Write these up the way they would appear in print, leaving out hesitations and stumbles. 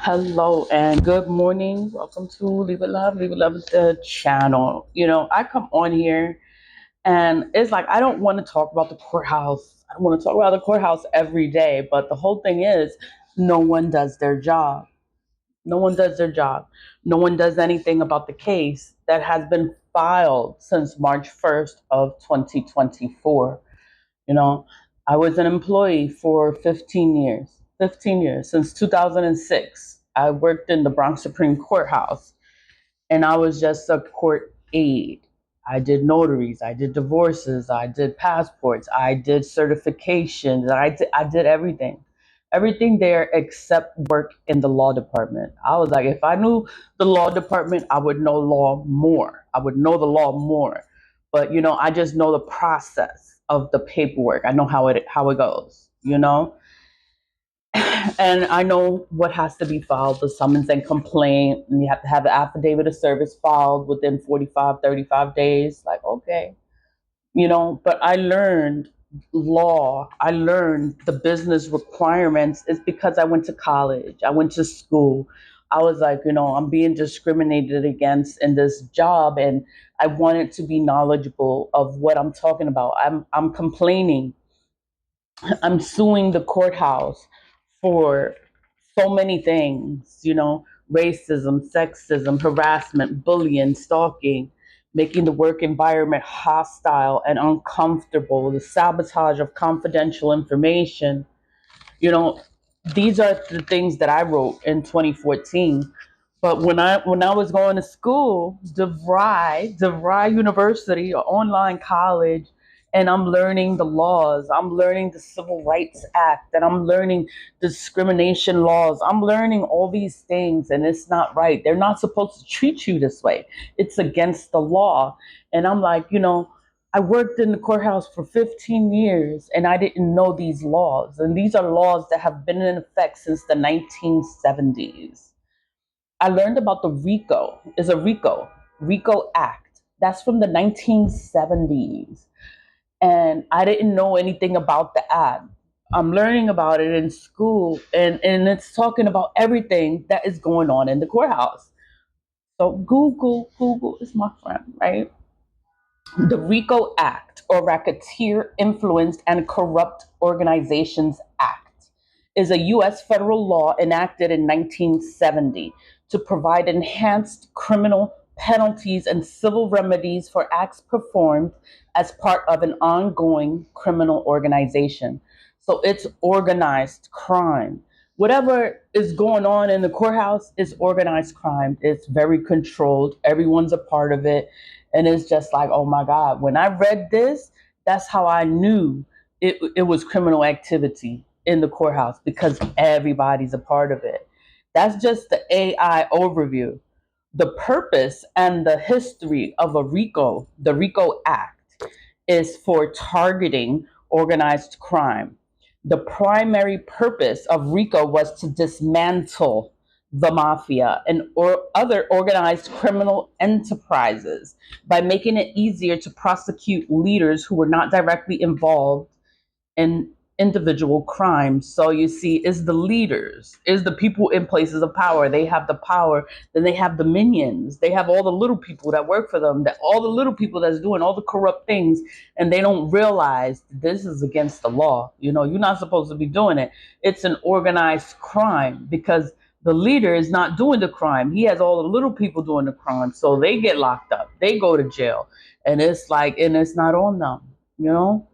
Hello and good morning. Welcome to Leave It Love channel. I come on here and it's like I don't want to talk about the courthouse. I don't want to talk about the courthouse every day, but the whole thing is no one does their job. No one does their job. No one does anything about the case that has been filed since March 1st of 2024. You know, I was an employee for 15 years. 15 years since 2006. I worked in the Bronx Supreme Courthouse and I was just a court aide. I did notaries, I did divorces, I did passports, I did certifications, I did everything. Everything there except work in the law department. I was like, if I knew the law department, I would know law more. I would know the law more. But I just know the process of the paperwork. I know how it goes. And I know what has to be filed, the summons and complaint, and you have to have the affidavit of service filed within 45, 35 days. Like, okay, but I learned law, I learned the business requirements is because I went to college, I went to school. I was like, I'm being discriminated against in this job, and I wanted to be knowledgeable of what I'm talking about. I'm complaining, I'm suing the courthouse for so many things, racism, sexism, harassment, bullying, stalking, making the work environment hostile and uncomfortable, the sabotage of confidential information. You know, these are the things that I wrote in 2014. But when I was going to school, DeVry University, an online college, and I'm learning the laws. I'm learning the Civil Rights Act, and I'm learning discrimination laws. I'm learning all these things, and it's not right. They're not supposed to treat you this way. It's against the law. And I'm like, I worked in the courthouse for 15 years and I didn't know these laws. And these are laws that have been in effect since the 1970s. I learned about the RICO Act. That's from the 1970s. And I didn't know anything about the act. I'm learning about it in school, and it's talking about everything that is going on in the courthouse. So Google is my friend, right? The RICO Act, or Racketeer Influenced and Corrupt Organizations Act, is a U.S. federal law enacted in 1970 to provide enhanced criminal penalties and civil remedies for acts performed as part of an ongoing criminal organization. So it's organized crime. Whatever is going on in the courthouse is organized crime. It's very controlled. Everyone's a part of it. And it's just like, oh my God, when I read this, that's how I knew it was criminal activity in the courthouse because everybody's a part of it. That's just the AI overview. The purpose and the history of the RICO Act, is for targeting organized crime. The primary purpose of RICO was to dismantle the mafia and or other organized criminal enterprises by making it easier to prosecute leaders who were not directly involved in individual crimes. So you see, is the leaders, is the people in places of power. They have the power, then they have the minions. They have all the little people that work for them, that all the little people that's doing all the corrupt things, and they don't realize this is against the law. You're not supposed to be doing it. It's an organized crime because the leader is not doing the crime. He has all the little people doing the crime. So they get locked up. They go to jail. And it's not on them, you know?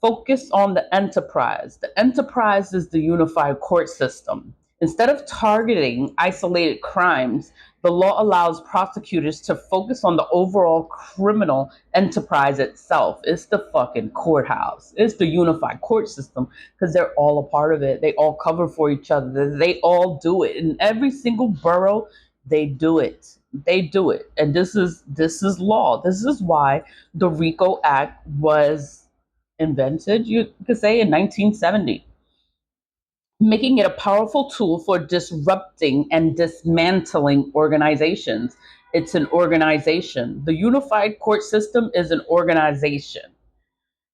Focus on the enterprise. The enterprise is the unified court system. Instead of targeting isolated crimes, the law allows prosecutors to focus on the overall criminal enterprise itself. It's the fucking courthouse. It's the unified court system because they're all a part of it. They all cover for each other. They all do it. In every single borough, they do it. They do it. And this is law. This is why the RICO Act was invented, you could say, in 1970, making it a powerful tool for disrupting and dismantling organizations. It's an organization. The unified court system is an organization.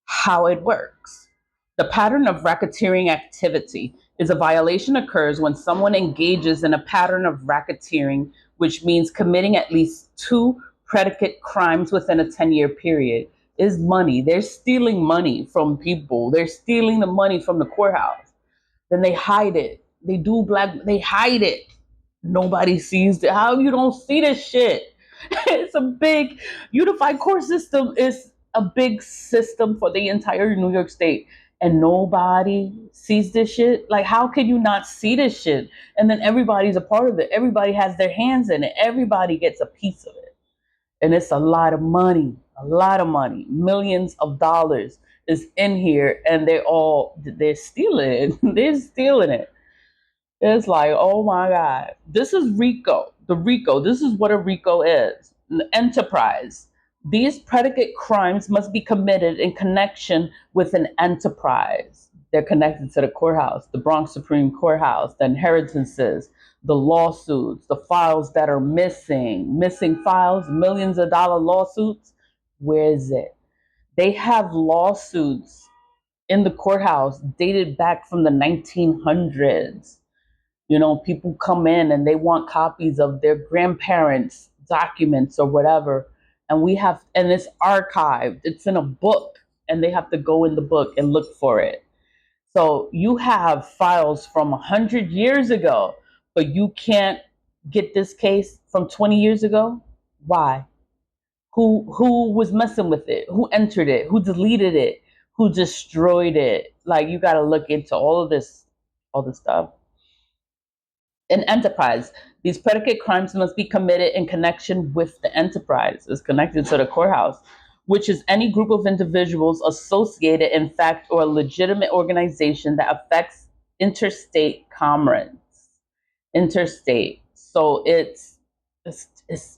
How it works. The pattern of racketeering activity is a violation occurs when someone engages in a pattern of racketeering, which means committing at least two predicate crimes within a 10-year period. Is money. They're stealing money from people. They're stealing the money from the courthouse. Then they hide it. They hide it. Nobody sees it. How you don't see this shit? It's a big unified court system is a big system for the entire New York State. And nobody sees this shit. Like, how can you not see this shit? And then everybody's a part of it. Everybody has their hands in it. Everybody gets a piece of it. And it's a lot of money, millions of dollars is in here, and they're stealing it. They're stealing it. It's like, oh my God. This is RICO. The RICO. This is what a RICO is. An enterprise. These predicate crimes must be committed in connection with an enterprise. They're connected to the courthouse, the Bronx Supreme Courthouse, the inheritances, the lawsuits, the files that are missing files, millions of dollar lawsuits. Where is it? They have lawsuits in the courthouse dated back from the 1900s. People come in and they want copies of their grandparents' documents or whatever. And it's archived, it's in a book, and they have to go in the book and look for it. So you have files from 100 years ago, but you can't get this case from 20 years ago. Why? Who was messing with it? Who entered it? Who deleted it? Who destroyed it? Like, you got to look into all this stuff. An enterprise. These predicate crimes must be committed in connection with the enterprise, is connected to the courthouse, which is any group of individuals associated, in fact, or a legitimate organization that affects interstate commerce. Interstate. So it's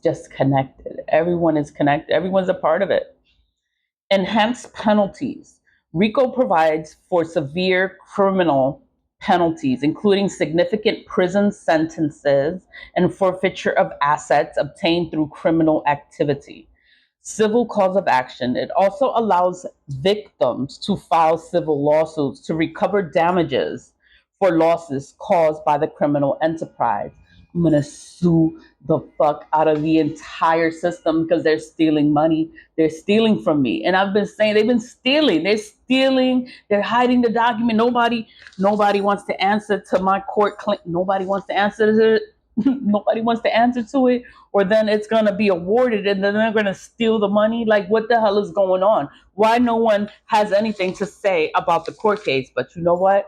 just connected. Everyone is connected. Everyone's a part of it. Enhanced penalties. RICO provides for severe criminal penalties, including significant prison sentences and forfeiture of assets obtained through criminal activity. Civil cause of action. It also allows victims to file civil lawsuits to recover damages for losses caused by the criminal enterprise. I'm going to sue the fuck out of the entire system because they're stealing money. They're stealing from me. And I've been saying they've been stealing. They're stealing. They're hiding the document. Nobody wants to answer to my court claim. Nobody wants to answer to it. Nobody wants to answer to it, or then it's going to be awarded and then they're going to steal the money. Like, what the hell is going on? Why no one has anything to say about the court case? But you know what?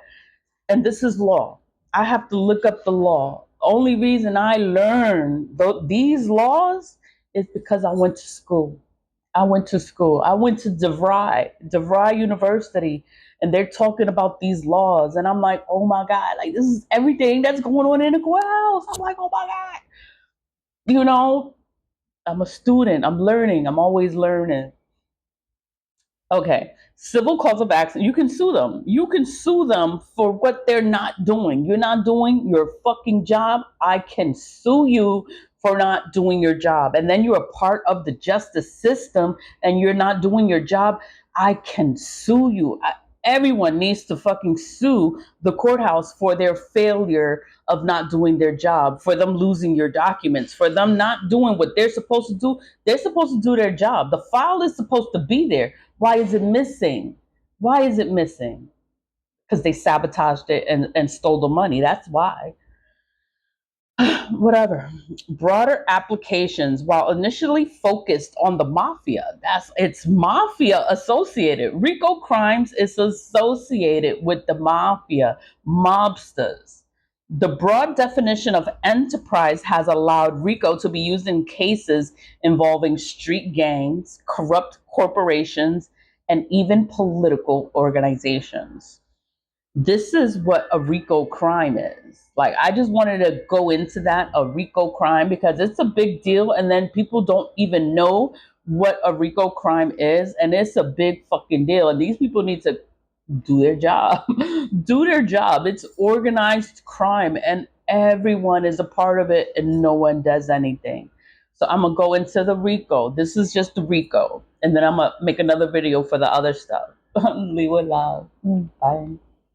And this is law. I have to look up the law. Only reason I learned these laws is because I went to school. I went to school. I went to DeVry University, and they're talking about these laws. And I'm like, oh my God, like, this is everything that's going on in the courthouse. I'm like, oh my God. You know, I'm a student. I'm learning. I'm always learning. Okay. Civil cause of action. You can sue them. You can sue them for what they're not doing. You're not doing your fucking job. I can sue you for not doing your job. And then you're a part of the justice system and you're not doing your job. I can sue you. Everyone needs to fucking sue the courthouse for their failure of not doing their job, for them losing your documents, for them not doing what they're supposed to do. They're supposed to do their job. The file is supposed to be there. Why is it missing? Why is it missing? Because they sabotaged it and stole the money. That's why. Whatever. Broader applications, while initially focused on the mafia, it's mafia associated. RICO crimes is associated with the mafia, mobsters. The broad definition of enterprise has allowed RICO to be used in cases involving street gangs, corrupt corporations, and even political organizations. This is what a RICO crime is. Like, I just wanted to go into that, a RICO crime, because it's a big deal. And then people don't even know what a RICO crime is. And it's a big fucking deal. And these people need to do their job. Do their job. It's organized crime and everyone is a part of it and no one does anything. So I'm going to go into the RICO. This is just the RICO. And then I'm going to make another video for the other stuff. Leave it love. Bye.